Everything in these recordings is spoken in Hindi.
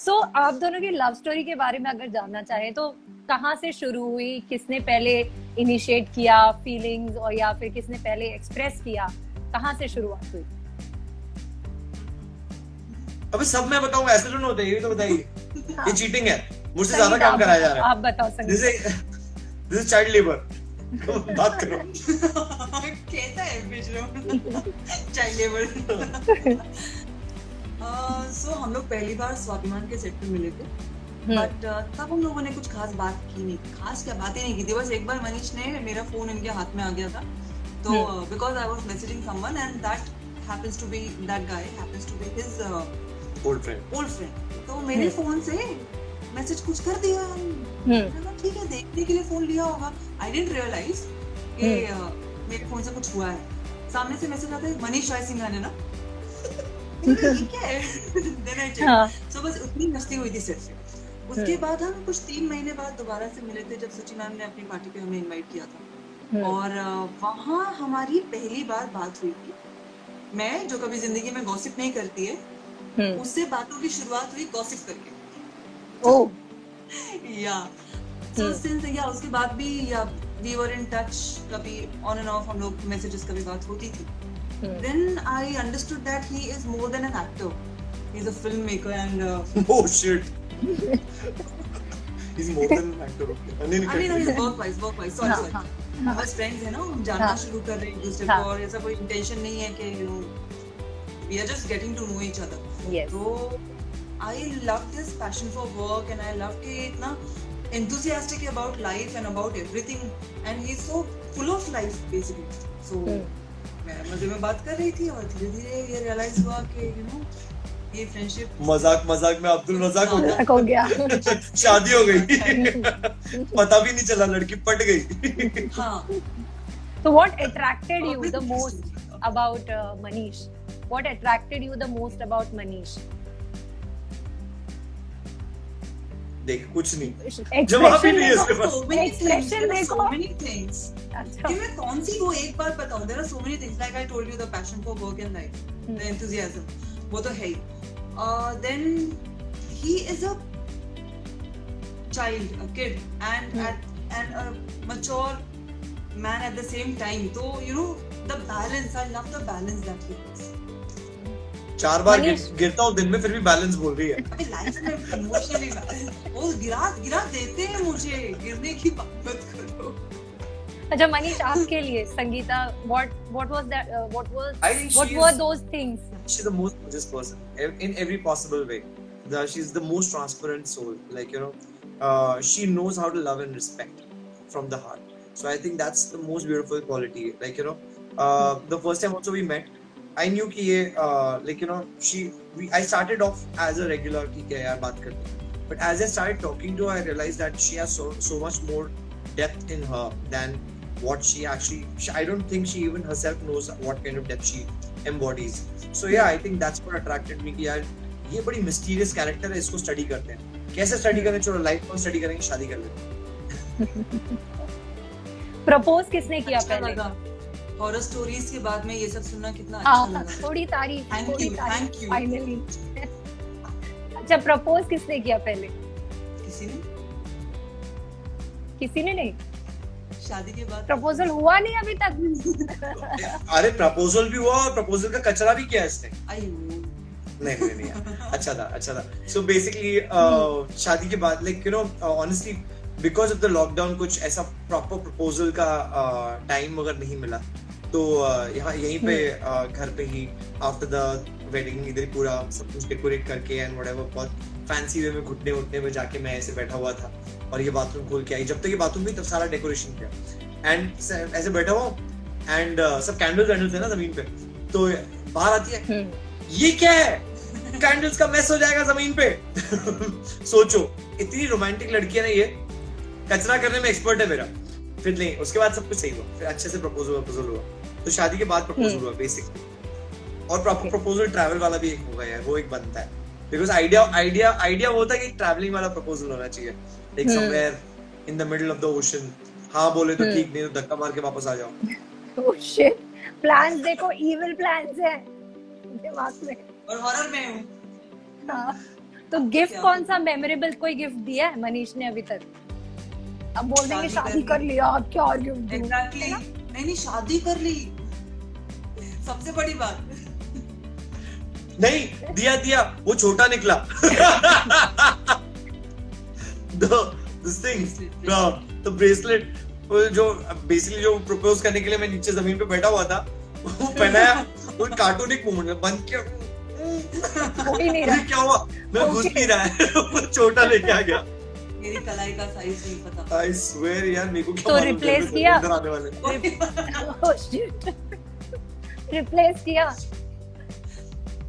सो आप दोनों की लव स्टोरी के बारे में अगर जानना चाहें तो कहाँ से शुरू हुई, किसने पहले इनिशिएट किया फीलिंग्स, और या फिर किसने पहले एक्सप्रेस किया, कहाँ से शुरुआत हुई? अबे सब मैं बताऊंगा, ऐसे तो होता है, ये तो बताइए। हाँ। ये चीटिंग है, मुझसे ज्यादा काम कराया जा रहा है। आप बताओ Sangeeta. This is child labour. बात करो। कैसा है चाइल्ड लेबर। सो हम लोग पहली बार स्वाभिमान के सेट पे मिले थे, बट तब हम लोगों ने कुछ खास बात की नहीं, खास क्या बातें नहीं की थी। बस एक बार मनीष ने, मेरा फोन इनके हाथ में आ गया था, तो because I was messaging someone and that happens to be that guy happens to be his old friend, तो मेरे फोन से मैसेज कुछ कर दिया। मैंने ठीक है, देखने के लिए फोन लिया होगा। आई डिडंट रियलाइज कि मेरे फोन से कुछ हुआ है। सामने से मैसेज आता है, मनीष राय सिंह है ना। ये क्या है? Then I check. सो बस उतनी मस्ती हुई थी सिर्फ। उसके बाद हम कुछ 3 महीने बाद दोबारा से मिले थे, जब सची मैम ने अपनी पार्टी पे हमें इनवाइट किया था, और वहाँ हमारी पहली बार बात हुई थी। मैं जो कभी जिंदगी में गॉसिप नहीं करती है, उससे बातों की शुरुआत हुई गॉसिप करके। ओह या सो सिंस या उसके बाद भी या वी वर इन टच, कभी ऑन एंड ऑफ हम लोग मैसेजेस, कभी बात होती थी। Then I understood that he is more than an actor, he is a film maker and oh shit he's more than an actor. I mean he's work wise sorry बस फ्रेंड्स है ना, हम जानना शुरू कर रहे हैं एक दूसरे को, और ऐसा कोई इंटेंशन नहीं है कि you know we are just getting to know each other. तो I love this passion for work and I love कि इतना enthusiastic about life and about everything, and he's so full of life basically. So मैं मजे में बात कर रही थी और धीरे-धीरे ये रियलाइज हुआ कि यू नो ये फ्रेंडशिप मजाक में अब्दुल रज़ाक हो गया। शादी हो गई। पता भी नहीं चला, लड़की पट गई। हाँ। So what attracted you the most about Manish? What attracted you the most about Manish? देख कुछ नहीं, जवाब ही नहीं है इसके पास। Expression देखो। So many things. कि मैं कौन सी वो एक बार बताऊं, there are so many things, like I told you, the passion for work and life, the enthusiasm, वो तो है ही। Then he is a child, a kid, and a mature man at the same time. So you know the balance, I love the balance that he has. 4 बार गिरता हूँ दिन में, फिर भी बैलेंस बोल रही है। अबे लाइफ में इमोशनली वो गिरा देते हैं मुझे, गिरने की बात मत करो। अच्छा मनीष, आपके लिए Sangeeta, what was that, what were those things? She's the most gorgeous person in every possible way. She's the most transparent soul, like you know, she knows how to love and respect from the heart. So I think that's the most beautiful quality. Like you know, the first time also we met, I knew कि ये like you know, I started off as a regular ठीक है यार बात करते, but as I started talking to her, I realized that she has so much more depth in her than what she actually, I don't think she even herself knows what kind of depth she embodies. So yeah, I think that's what attracted me कि यार ये बड़ी mysterious character है, इसको study करते हैं। कैसे study करें, चलो लाइफ में study करेंगे, शादी कर लेते। प्रपोज किसने किया पहले? हॉरर स्टोरीज के बाद में ये सब सुनना कितना अच्छा लगा। थोड़ी तारीफ, थैंक यू फाइनली। अच्छा प्रपोज किसने किया पहले? किसी ने नहीं। शादी के बाद प्रपोजल हुआ नहीं अभी तक। अरे प्रपोजल भी हुआ और प्रपोजल का कचरा भी किया इसने। नहीं अच्छा था। So basically शादी के बाद like you know honestly because of the lockdown कुछ ऐसा proper proposal का time अगर नहीं मिला, तो यहाँ यहीं पे घर पे ही after the wedding इधर पूरा सब कुछ डेकोरेट करके and whatever, बहुत फैंसी वे में घुटने में जाके मैं ऐसे बैठा हुआ था और ये बाथरूम खोल के आई। जब तक ये बाथरूम भी तब सारा डेकोरेशन किया एंड ऐसे बैठा हुआ एंड सब कैंडल्स थे ना जमीन पे, तो बाहर आती है, ये क्या है, कैंडल्स का मेस हो जाएगा जमीन पे। सोचो इतनी रोमांटिक लड़की है ना, ये कचरा करने में एक्सपर्ट है मेरा। फिर नहीं, उसके बाद सब कुछ सही हुआ, फिर अच्छे से प्रपोजल हुआ। तो शादी के बाद प्रपोजल हुआ बेसिकली, और प्रॉपर प्रपोजल ट्रैवल वाला भी एक होगा यार, वो एक बनता है बिकॉज आइडिया वो था कि ट्रैवलिंग वाला प्रपोजल होना चाहिए, like somewhere in the middle of the ocean. हाँ बोले तो ठीक, नहीं तो धक्का मार के वापस आ जाओ। ओह शिट, प्लान्स देखो, इविल प्लान्स है दिमाग में। और हॉरर में हूँ। तो गिफ्ट क्या कौन सा मेमोरेबल कोई गिफ्ट दिया है मनीष ने अभी तक? अब बोल देंगे शादी कर लिया, अब क्या और गिफ्ट दूं? एग्जैक्टली, नहीं शादी कर ली, सबसे बड़ी बात। नहीं दिया, वो छोटा निकला। This thing, the bracelet, जो बेसिकली जो प्रपोज करने के लिए मैं नीचे जमीन पे बैठा हुआ था, वो पहनाया, वो कार्टूनिक मोमेंट बंद किया, हो ही नहीं रहा। क्या हुआ, मैं घुस नहीं रहा है, वो छोटा लेके आ गया। मेरी कलाई का साइज नहीं पता। I swear यार, मेरे को क्या तो मालूम replace था, किया? अंदर आने वाले। Oh shit. Replace किया?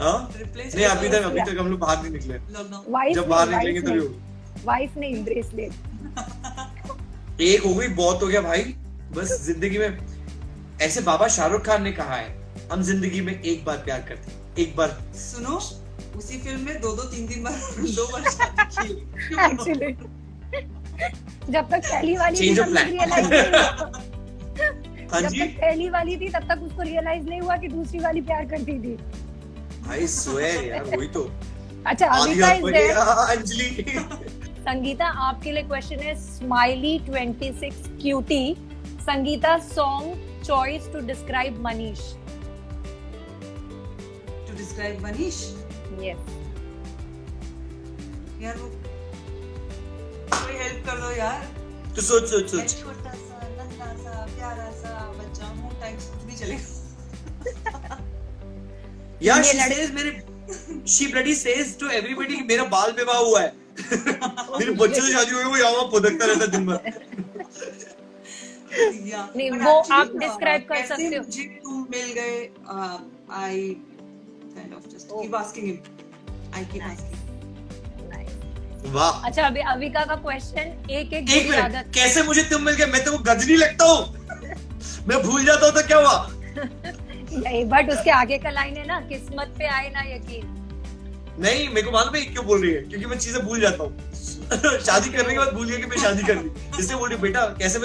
हाँ? Replace नहीं अभी किया? तक हम लोग बाहर नहीं निकले। लॉकडाउन। Wife जब नहीं, बाहर wife निकलेंगे तभी नहीं। होगा। वाइफ नहीं, ब्रेसलेट। एक हो गई, बहुत हो गया भाई। बस जिंदगी में ऐसे बाबा शाहरुख खान ने कहा है, हम जिंदगी में एक बार प्यार करते हैं, एक बार। सुनो, उसी फिल्म में 2-3 बार 2 बार शादी की। एक्चुअली जब तक पहली वाली थी Change of तब तक plan. realize नहीं हुआ। हाँ जब जी, तक पहली वाली थी तब तक उसको रियलाइज नहीं हुआ कि दूसरी वाली प्यार करती थी। I swear यार, वही तो। अच्छा, आधी अविका रात इज को देयर। ये, अंजलि। संगीता, आपके लिए क्वेश्चन है smiley 26 cutie. Sangeeta, song choice to describe Manish. To describe Manish, yes. यार वो कोई हेल्प कर दो यार। तो सोच। छोटा सा नन्हा सा प्यारा सा बच्चा हूँ, टाइम कुछ भी चलेगा। यार ये she bloody says to everybody कि मेरा बाल विवाह हुआ है। मेरे बच्चे से शादी हुई है, वो यहाँ वहाँ पुदकता रहता है दिन भर। नहीं, But वो actually, आप describe कर कैसे सकते हो। मुझे तुम मिल गए, I kind of just keep asking him. I keep asking. वाह। अच्छा, अभी अविका का क्वेश्चन, एक एक बुरी मिनट, आदत। कैसे मुझे तुम मिल गए? मैं तुमको गजनी लगता हूँ? मैं भूल जाता हूँ तो क्या हुआ? नहीं, बट उसके आगे का लाइन है ना, किस्मत पे आए ना यकीन। नहीं, मेरे को मालूम है क्यों बोल रही है, क्योंकि मैं चीजें भूल जाता हूँ। शादी करने के बाद भूल गया कि मैं शादी कर ली, इसलिए बोल रही बेटा कैसे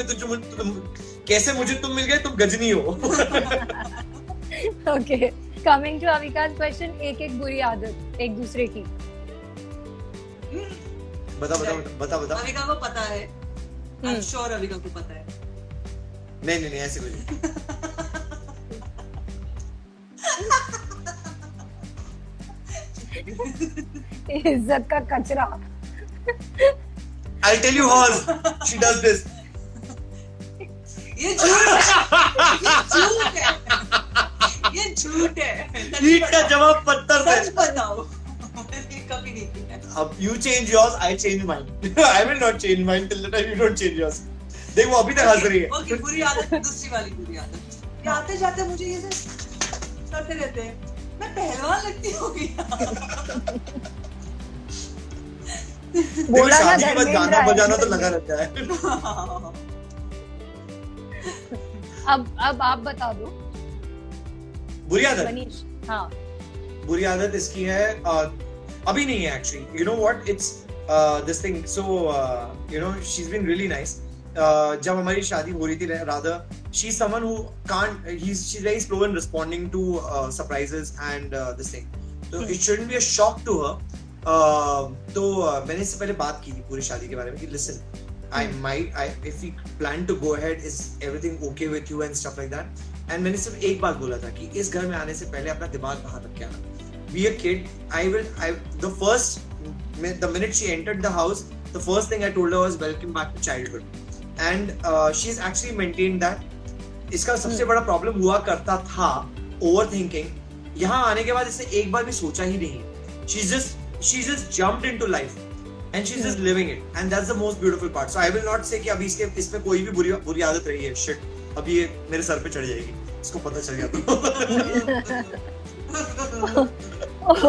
मुझे तुम मिल गए, तुम गजनी हो। ओके, कमिंग टू अविका's क्वेश्चन, एक बुरी आदत एक दूसरे की। बता। अविका को पता है, I'm sure अविका को पता है। नहीं ऐसे कुछ नहीं। इज्जत का कचरा। I'll tell you hers. She does this. ये झूठ है। ईट का जवाब पत्थर से। सच बताओ, मैंने कभी नहीं किया। अब you change yours, I change mine. I will not change mine till the time you don't change yours. देख वो अभी तक हंस रही है। ओके, बुरी आदत, दूसरी वाली बुरी आदत। ये आते जाते मुझे ये करते रहते हैं, मैं पहलवान लगती होगी। बोला ना, शादी के बाद धर्मेंद्र गाना है। बजाना तो लगा रहता है। अब आप बता दो बुरी आदत, मनीष। हाँ, बुरी आदत इसकी है, अभी नहीं है actually. You know what, it's this thing, so you know she is been really nice. जब हमारी शादी हो रही थी, rather she's someone who can't, she's very slow in responding to surprises and this thing, so it shouldn't be a shock to her. तो मैंने इससे पहले बात की थी पूरी शादी के बारे में कि listen, if we plan to go ahead, is everything okay with you and stuff like that, and मैंने सिर्फ एक बात बोला था कि इस घर में आने से पहले अपना दिमाग बाहर रख के आना, be a kid. The minute she entered the house, the first thing I told her was welcome back to childhood, and she's actually maintained that. इसका सबसे बड़ा प्रॉब्लम हुआ करता था ओवर थिंकिंग। यहाँ आने के बाद इसने एक बार भी सोचा ही नहीं। She's just jumped into life and she's just living it, and that's the most beautiful part. So I will not say कि अभी इसमें कोई भी बुरी आदत रही है। Shit, अभी ये मेरे सर पे चढ़ जाएगी, इसको पता चल गया तो।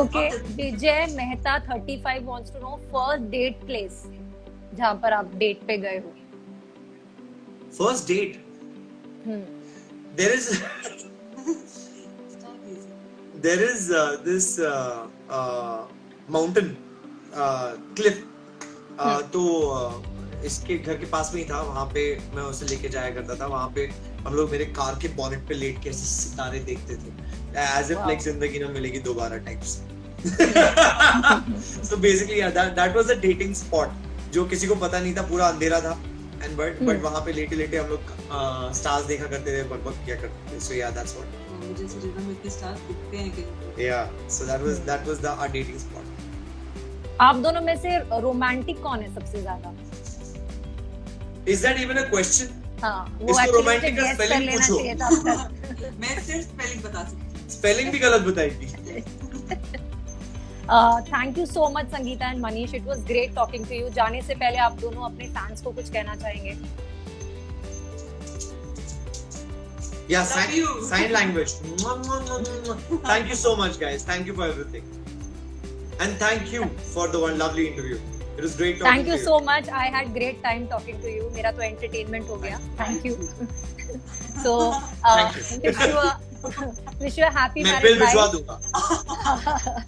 Okay, Vijay Mehta 35 wants to know first date place जहाँ पर आप डेट पे गए हो। First date, there is this mountain cliff, तो इसके घर के पास में ही था, वहाँ पे मैं उसे लेके जाया करता था। वहाँ पे हम लोग मेरे कार के बॉनेट पे लेट के ऐसे सितारे देखते थे, एज इफ लाइक जिंदगी ना मिलेगी दोबारा types. So basically yeah, that was a dating spot जो किसी को पता नहीं था, पूरा अंधेरा था and but वहाँ पे लेटे हम लोग स्टार्स देखा करते थे, बक किया करते थे. So yeah, that's what. मुझे सोचा मैं इतने स्टार्स दिखते हैं कि Yeah, so that was our dating spot. आप दोनों में से रोमांटिक कौन है सबसे ज्यादा? Is that even a question? हाँ, वो इसको actually romantic का मुझे guess कर spelling लेना पूछो. चाहिए था अब तक. मैं सिर्फ स्पेलिंग बता सकती Spelling भी गलत बताएगी. Thank you so much Sangeeta and Manish, it was great talking to you. जाने से पहले आप दोनों अपने फैंस को कुछ कहना चाहेंगे? Yeah, Love you. sign language. Thank you so much, guys. Thank you for everything. And thank you for the one lovely interview. It was great talking thank you to so much. I had great time talking to you. मेरा तो एंटरटेनमेंट हो गया. Thank you. So Thank you. Wish you happy मैं बिल मैरिड भिजवा लाइफ. दूंगा.